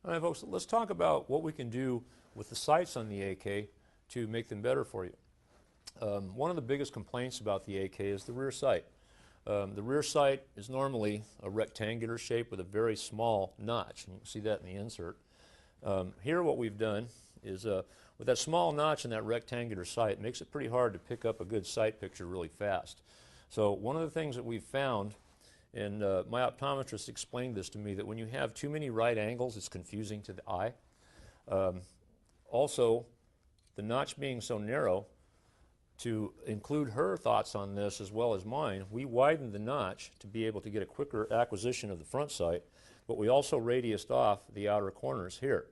All right, folks, let's talk about what we can do with the sights on the AK to make them better for you. One of the biggest complaints about the AK is the rear sight. The rear sight is normally a rectangular shape with a very small notch, and you can see that in the insert. Here what we've done is with that small notch in that rectangular sight, it makes it pretty hard to pick up a good sight picture really fast. So one of the things that we've found, and my optometrist explained this to me, that when you have too many right angles, it's confusing to the eye. Also, the notch being so narrow, to include her thoughts on this as well as mine, we widened the notch to be able to get a quicker acquisition of the front sight, but we also radiused off the outer corners here.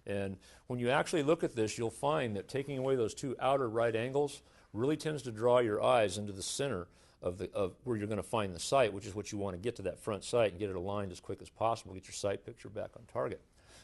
And when you actually look at this, you'll find that taking away those two outer right angles really tends to draw your eyes into the center of where you're going to find the sight, which is what you want to get to that front sight and get it aligned as quick as possible, get your sight picture back on target.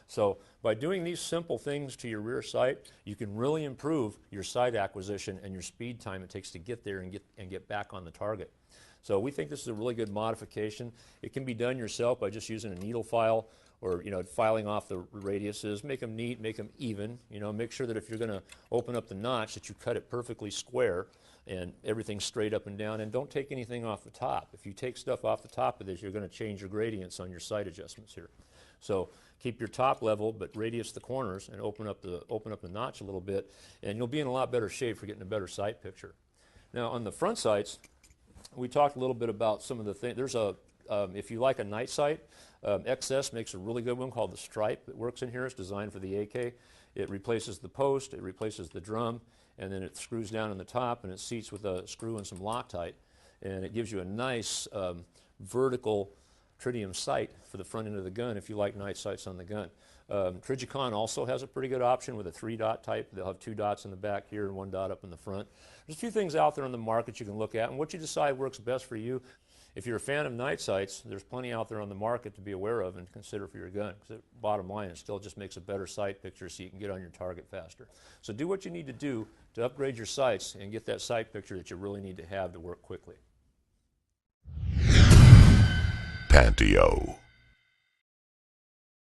So by doing these simple things to your rear sight, you can really improve your sight acquisition and your speed time it takes to get there and get back on the target. So we think this is a really good modification. It can be done yourself by just using a needle file or filing off the radiuses. Make them neat, make them even. Make sure that if you're going to open up the notch that you cut it perfectly square and everything's straight up and down, and don't take anything off the top. If you take stuff off the top of this, you're going to change your gradients on your sight adjustments here. So keep your top level, but radius the corners and open up the notch a little bit, and you'll be in a lot better shape for getting a better sight picture. Now on the front sights, we talked a little bit about some of the things. There's if you like a night sight, XS makes a really good one called the Stripe that works in here. It's designed for the AK. It replaces the post, it replaces the drum, and then it screws down on the top and it seats with a screw and some Loctite, and it gives you a nice vertical tritium sight for the front end of the gun if you like night sights on the gun. Trijicon also has a pretty good option with a 3-dot type. They'll have 2 dots in the back here and 1 dot up in the front. There's a few things out there on the market you can look at, and what you decide works best for you. If you're a fan of night sights, there's plenty out there on the market to be aware of and consider for your gun, because the bottom line, it still just makes a better sight picture so you can get on your target faster. So do what you need to do to upgrade your sights and get that sight picture that you really need to have to work quickly. Panteo.